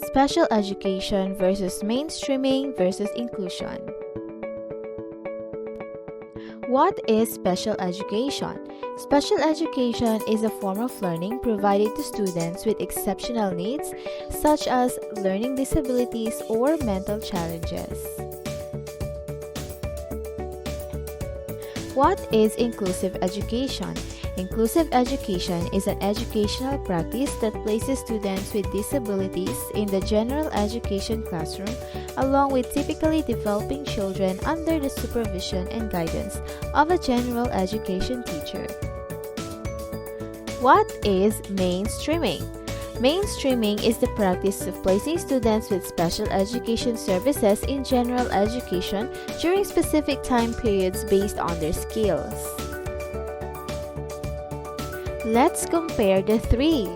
Special education versus mainstreaming versus inclusion. What is special education? Special education is a form of learning provided to students with exceptional needs, such as learning disabilities or mental challenges. What is inclusive education? Inclusive education is an educational practice that places students with disabilities in the general education classroom along with typically developing children under the supervision and guidance of a general education teacher. What is mainstreaming? Mainstreaming is the practice of placing students with special education services in general education during specific time periods based on their skills. Let's compare the three.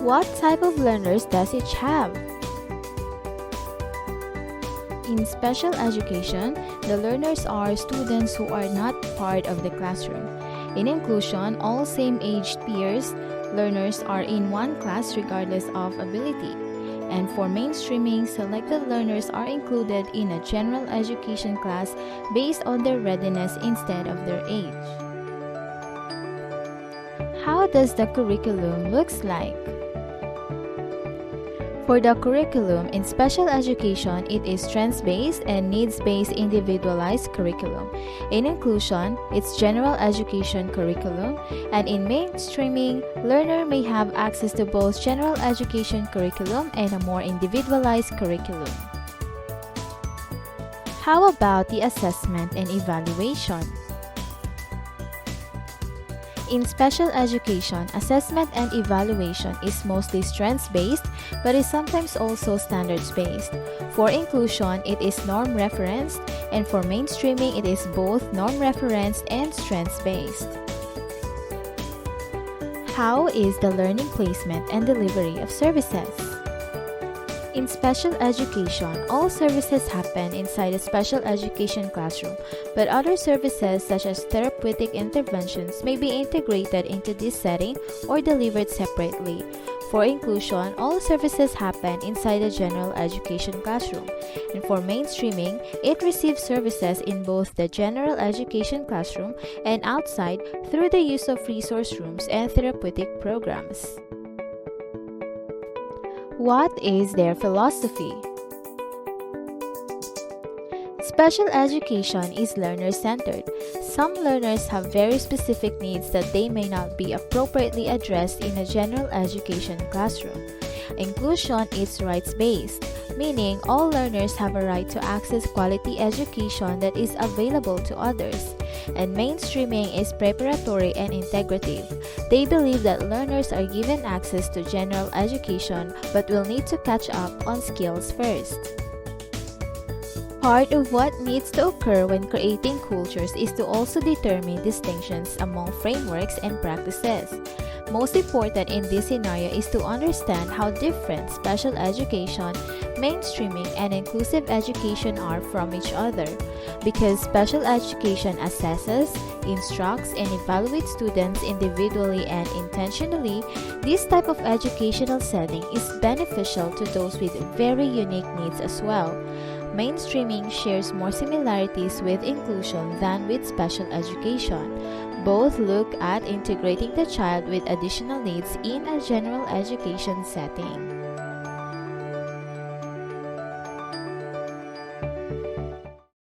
What type of learners does each have? In special education, the learners are students who are not part of the classroom. In inclusion, all same-aged peers learners are in one class regardless of ability. And for mainstreaming, selected learners are included in a general education class based on their readiness instead of their age. How does the curriculum looks like? For the curriculum in special education, it is strengths-based and needs-based individualized curriculum. In inclusion, it's general education curriculum, and in mainstreaming, learner may have access to both general education curriculum and a more individualized curriculum. How about the assessment and evaluation? In special education, assessment and evaluation is mostly strengths-based but is sometimes also standards-based. For inclusion, it is norm-referenced, and for mainstreaming, it is both norm-referenced and strengths-based. How is the learning placement and delivery of services? In special education, all services happen inside a special education classroom, but other services such as therapeutic interventions may be integrated into this setting or delivered separately. For inclusion, all services happen inside a general education classroom, and for mainstreaming, it receives services in both the general education classroom and outside through the use of resource rooms and therapeutic programs. What is their philosophy? Special education is learner-centered. Some learners have very specific needs that they may not be appropriately addressed in a general education classroom. Inclusion is rights-based, meaning all learners have a right to access quality education that is available to others. And mainstreaming is preparatory and integrative. They believe that learners are given access to general education but will need to catch up on skills first. Part of what needs to occur when creating cultures is to also determine distinctions among frameworks and practices. Most important in this scenario is to understand how different special education, mainstreaming, and inclusive education are from each other. Because special education assesses, instructs, and evaluates students individually and intentionally, this type of educational setting is beneficial to those with very unique needs as well. Mainstreaming shares more similarities with inclusion than with special education. Both look at integrating the child with additional needs in a general education setting.